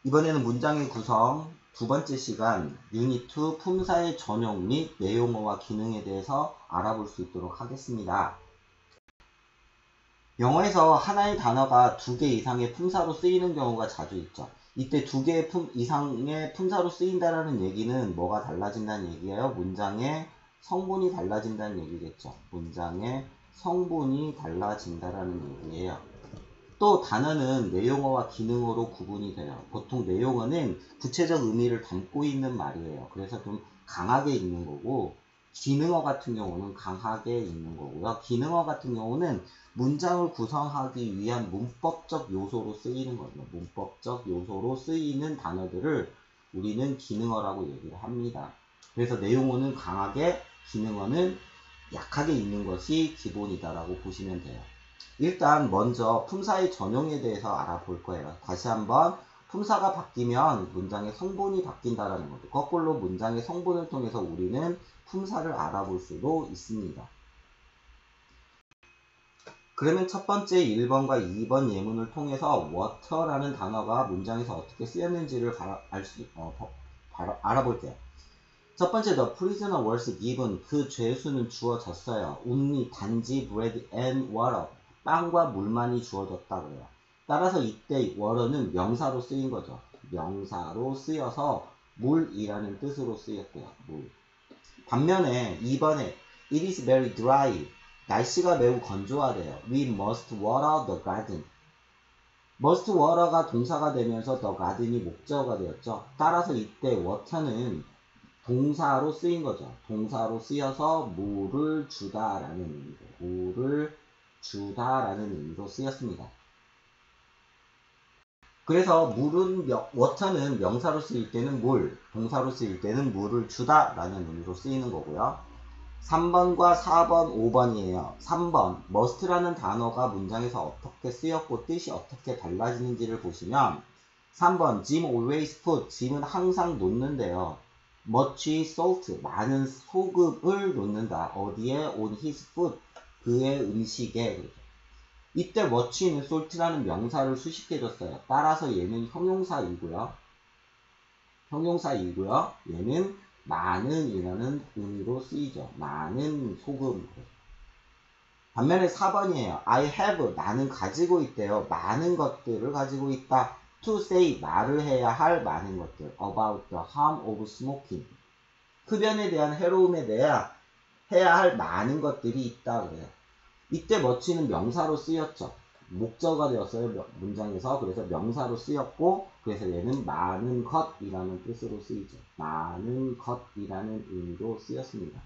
이번에는 문장의 구성 두 번째 시간 유닛 2 품사의 전용 및 내용어와 기능에 대해서 알아볼 수 있도록 하겠습니다. 영어에서 하나의 단어가 두 개 이상의 품사로 쓰이는 경우가 자주 있죠. 이때 두 개 이상의 품사로 쓰인다는 얘기는 뭐가 달라진다는 얘기예요? 문장의 성분이 달라진다는 얘기겠죠. 문장의 성분이 달라진다는 얘기예요. 또 단어는 내용어와 기능어로 구분이 돼요. 보통 내용어는 구체적 의미를 담고 있는 말이에요. 그래서 좀 강하게 읽는 거고, 기능어 같은 경우는 강하게 읽는 거고요. 기능어 같은 경우는 문장을 구성하기 위한 문법적 요소로 쓰이는 거예요. 문법적 요소로 쓰이는 단어들을 우리는 기능어라고 얘기를 합니다. 그래서 내용어는 강하게, 기능어는 약하게 읽는 것이 기본이다라고 보시면 돼요. 일단 먼저 품사의 전용에 대해서 알아볼 거예요. 다시 한번 품사가 바뀌면 문장의 성분이 바뀐다는 거죠. 거꾸로 문장의 성분을 통해서 우리는 품사를 알아볼 수도 있습니다. 그러면 첫 번째 1번과 2번 예문을 통해서 water라는 단어가 문장에서 어떻게 쓰였는지를 알아볼게요. 첫 번째, the prisoner was given, 그 죄수는 주어졌어요. only, 단지 bread and water, 빵과 물만이 주어졌다 그래요. 따라서 이때 water는 명사로 쓰인 거죠. 명사로 쓰여서 물이라는 뜻으로 쓰였고요. 물. 반면에 2번에 it is very dry, 날씨가 매우 건조하대요. we must water the garden. must water가 동사가 되면서 the garden이 목적어가 되었죠. 따라서 이때 water는 동사로 쓰인 거죠. 동사로 쓰여서 물을 주다라는 의미로, 물을 주다라는 의미로 쓰였습니다. 그래서 물은, water는 명사로 쓰일 때는 물, 동사로 쓰일 때는 물을 주다라는 의미로 쓰이는 거고요. 3번과 4번, 5번이에요. 3번, must라는 단어가 문장에서 어떻게 쓰였고 뜻이 어떻게 달라지는지를 보시면 3번, Jim always put, Jim은 항상 놓는데요. much salt, 많은 소금을 놓는다. 어디에? on his food, 그의 음식에. 이때 much는 salt라는 명사를 수식해줬어요. 따라서 얘는 형용사이고요. 얘는 많은이라는 의미로 쓰이죠. 많은 소금. 반면에 4번이에요. I have, 나는 가지고 있대요. 많은 것들을 가지고 있다. to say, 말을 해야 할 많은 것들. about the harm of smoking. 흡연에 대한 해로움에 대해 해야 할 많은 것들이 있다 그래요. 이때 much는 명사로 쓰였죠. 목적어가 되었어요. 문장에서. 그래서 명사로 쓰였고, 그래서 얘는 많은 것이라는 뜻으로 쓰이죠. 많은 것이라는 의미로 쓰였습니다.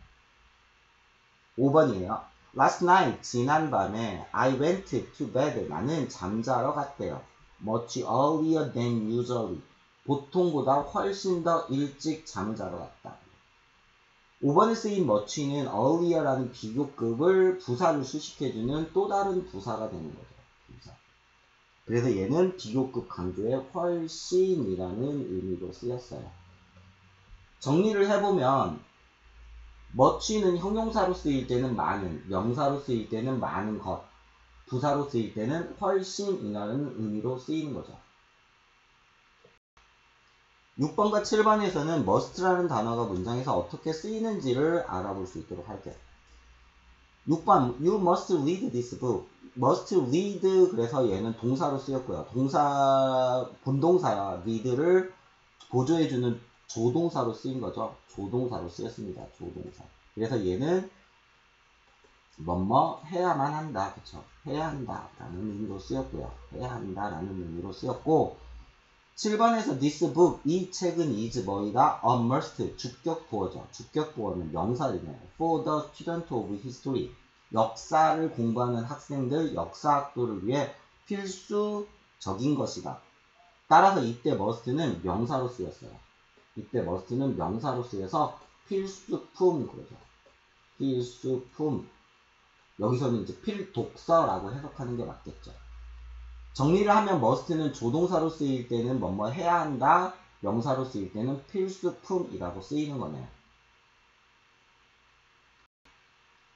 5번이에요. Last night, 지난밤에 I went to bed, 나는 잠자러 갔대요. Much earlier than usually, 보통보다 훨씬 더 일찍 잠자러 갔다. 5번에 쓰인 much는 earlier라는 비교급을 부사를 수식해주는 또 다른 부사가 되는 거죠. 부사. 그래서 얘는 비교급 강조에 훨씬이라는 의미로 쓰였어요. 정리를 해보면 much는 형용사로 쓰일 때는 많은, 명사로 쓰일 때는 많은 것, 부사로 쓰일 때는 훨씬이라는 의미로 쓰이는 거죠. 6번과 7번에서는 must라는 단어가 문장에서 어떻게 쓰이는지를 알아볼 수 있도록 할게요. 6번, you must read this book. must read, 그래서 얘는 동사로 쓰였고요. 본동사 read를 보조해주는 조동사로 쓰인 거죠. 조동사로 쓰였습니다. 조동사. 그래서 얘는 뭐뭐 해야만 한다. 그쵸? 해야 한다. 라는 의미로 쓰였고요. 해야 한다. 라는 의미로 쓰였고, 7번에서 this book, 이 책은 is 뭐이다? a must, 주격보어죠. 주격보어는 명사이네요. for the student of history, 역사를 공부하는 학생들, 역사학도를 위해 필수적인 것이다. 따라서 이때 must는 명사로 쓰였어요. 이때 must는 명사로 쓰여서 필수품, 그러죠. 필수품. 여기서는 이제 필독서라고 해석하는 게 맞겠죠. 정리를 하면 must는 조동사로 쓰일 때는 뭐뭐 해야 한다, 명사로 쓰일 때는 필수품이라고 쓰이는 거네요.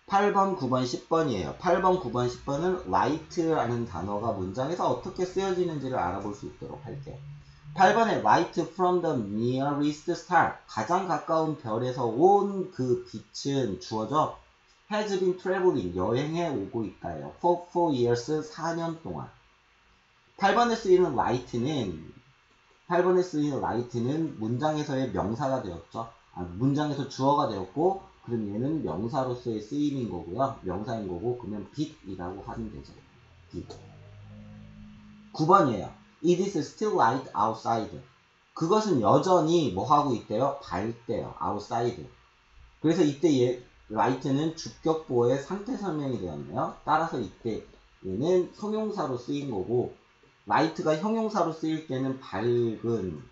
8번, 9번, 10번이에요. 8번, 9번, 10번은 write라는 단어가 문장에서 어떻게 쓰여지는지를 알아볼 수 있도록 할게요. 8번에 Light from the nearest star. 가장 가까운 별에서 온 그 빛은 주어져 has been traveling. 여행해 오고 있다요. For 4 years. 4년 동안. 8번에 쓰이는 light는 문장에서의 명사가 되었죠. 문장에서 주어가 되었고, 그럼 얘는 명사로서의 쓰임인 거고요. 명사인 거고, 그러면 빛이라고 하면 되죠. 빛. 9번이에요. It is still light outside. 그것은 여전히 뭐 하고 있대요? 밝대요. outside. 그래서 이때 light는 주격보의 상태 설명이 되었네요. 따라서 이때 얘는 형용사로 쓰인 거고, light가 형용사로 쓰일 때는 밝은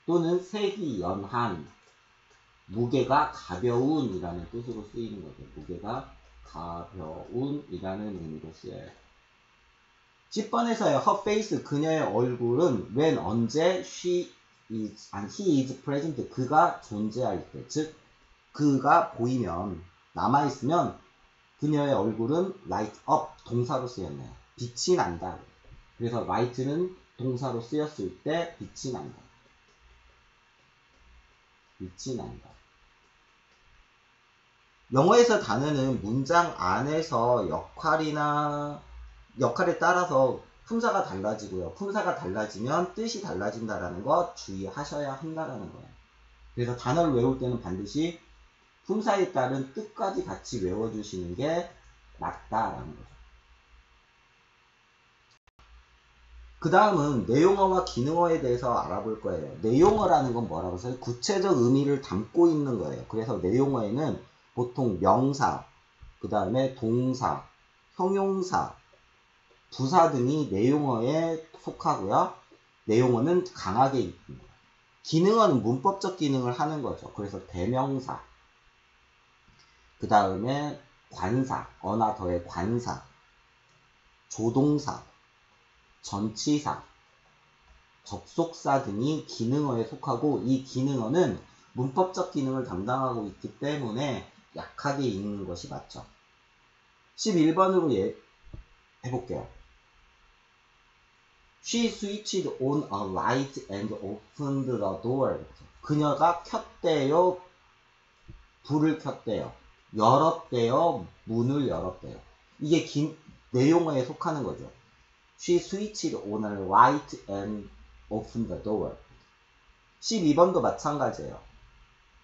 또는 색이 연한, 무게가 가벼운이라는 뜻으로 쓰이는 거죠. 무게가 가벼운이라는 의미로 쓰여요. 10번에서요. Her face, 그녀의 얼굴은 when, 언제, he is present, 그가 존재할 때, 즉 그가 보이면, 남아있으면 그녀의 얼굴은 light up, 동사로 쓰였네요. 빛이 난다. 그래서 light는 동사로 쓰였을 때 빛이 난다. 빛이 난다. 영어에서 단어는 문장 안에서 역할에 따라서 품사가 달라지고요. 품사가 달라지면 뜻이 달라진다라는 거 주의하셔야 한다라는 거예요. 그래서 단어를 외울 때는 반드시 품사에 따른 뜻까지 같이 외워주시는 게 맞다라는 거죠. 그 다음은 내용어와 기능어에 대해서 알아볼 거예요. 내용어라는 건 뭐라고 해서 구체적 의미를 담고 있는 거예요. 그래서 내용어에는 보통 명사, 그 다음에 동사, 형용사, 부사 등이 내용어에 속하고요. 내용어는 강하게 있습니다. 기능어는 문법적 기능을 하는 거죠. 그래서 대명사, 그 다음에 관사, 어나 더의 관사, 조동사, 전치사, 접속사 등이 기능어에 속하고, 이 기능어는 문법적 기능을 담당하고 있기 때문에 약하게 읽는 것이 맞죠. 11번으로 해볼게요. She switched on a light and opened the door. 그녀가 켰대요. 불을 켰대요. 열었대요. 문을 열었대요. 이게 내용어에 속하는 거죠. She switched on a light and opened the door. 12번도 마찬가지예요.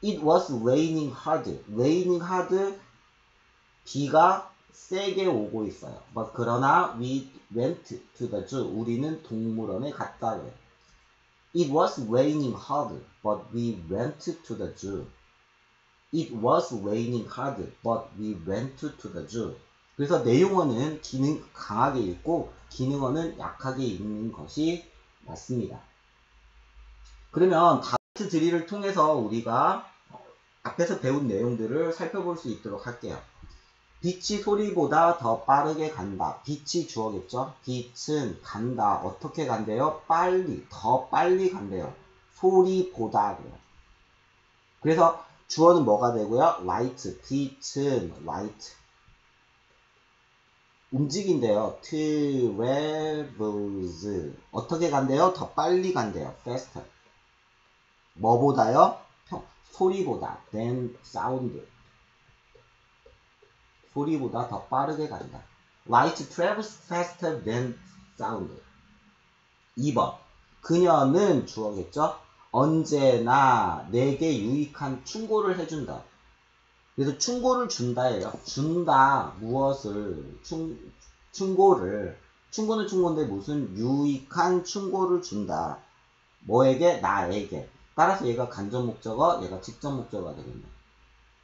It was raining hard. Raining hard. 비가 세게 오고 있어요. 그러나 we went to the zoo. 우리는 동물원에 갔다고요. It was raining hard, but we went to the zoo. It was raining hard, but we went to the zoo. 그래서 내용어는 강하게 읽고 기능어는 약하게 읽는 것이 맞습니다. 그러면 다트 드릴을 통해서 우리가 앞에서 배운 내용들을 살펴볼 수 있도록 할게요. 빛이 소리보다 더 빠르게 간다. 빛이 주어겠죠? 빛은 간다. 어떻게 간대요? 빨리. 더 빨리 간대요. 소리보다고요. 그래서 주어는 뭐가 되고요? light. 빛은 light. 움직인대요. travels. 어떻게 간대요? 더 빨리 간대요. faster. 뭐보다요? 소리보다. than sound. 소리보다 더 빠르게 간다. Light travels faster than sound. 2번. 그녀는 주어겠죠? 언제나 내게 유익한 충고를 해준다. 그래서 충고를 준다예요. 준다. 무엇을? 충고를. 충고는 충고인데 무슨 유익한 충고를 준다. 뭐에게? 나에게. 따라서 얘가 간접 목적어, 얘가 직접 목적어가 되겠네.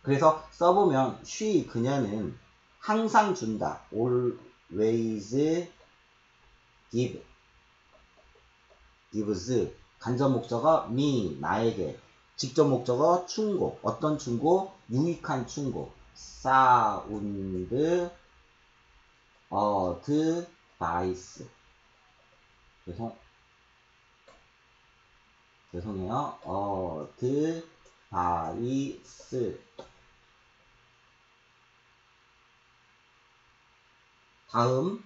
그래서 써보면 she, 그녀는 항상 준다. always gives. 간접 목적어 me, 나에게. 직접 목적어 충고. 어떤 충고? 유익한 충고. sound advice. 죄송해요. advice. 다음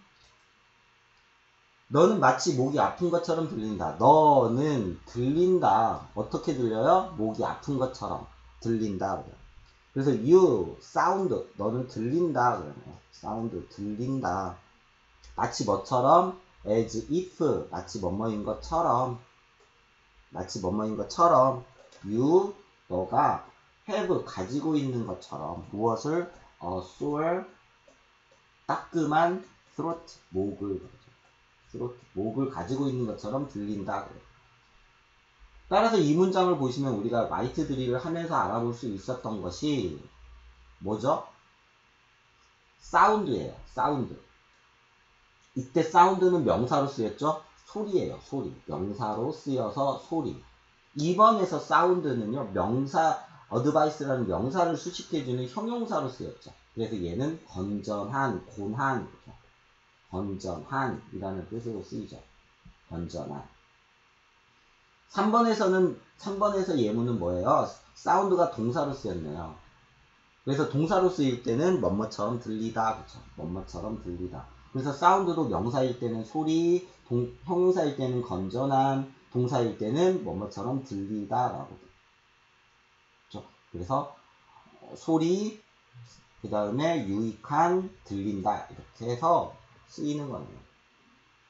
너는 마치 목이 아픈 것처럼 들린다. 너는 들린다. 어떻게 들려요? 목이 아픈 것처럼 들린다. 그래서 you sound 너는 들린다. 그러네요. sound 들린다. 마치 뭐처럼? as if 마치 뭐뭐인 것처럼 마치 뭐뭐인 것처럼 you 너가 have 가지고 있는 것처럼 무엇을 sore 따끔한 throat 목을 목을 가지고 있는 것처럼 들린다. 따라서 이 문장을 보시면 우리가 마이트 드릴을 하면서 알아볼 수 있었던 것이 뭐죠? 사운드예요. 사운드. 이때 사운드는 명사로 쓰였죠? 소리예요. 소리. 명사로 쓰여서 소리. 2번에서 사운드는요. 명사, 어드바이스라는 명사를 수식해주는 형용사로 쓰였죠. 그래서 얘는 건전한, 곤한, 건전한이라는 뜻으로 쓰이죠. 건전한. 3번에서 예문은 뭐예요? 사운드가 동사로 쓰였네요. 그래서 동사로 쓰일 때는 뭐뭐처럼 들리다. 그쵸? 뭐뭐처럼 들리다. 그래서 사운드도 명사일 때는 소리, 형용사일 때는 건전한, 동사일 때는 뭐뭐처럼 들리다. 라고. 그쵸? 그래서 소리, 그 다음에 유익한, 들린다. 이렇게 해서 쓰이는 거네요.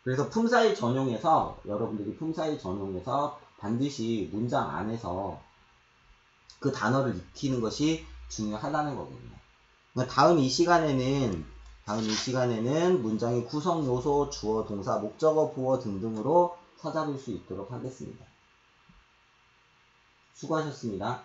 그래서 품사일 전용에서 여러분들이 품사일 전용에서 반드시 문장 안에서 그 단어를 익히는 것이 중요하다는 거거든요. 그러니까 다음 이 시간에는 문장의 구성 요소, 주어, 동사, 목적어, 보어 등등으로 찾아볼 수 있도록 하겠습니다. 수고하셨습니다.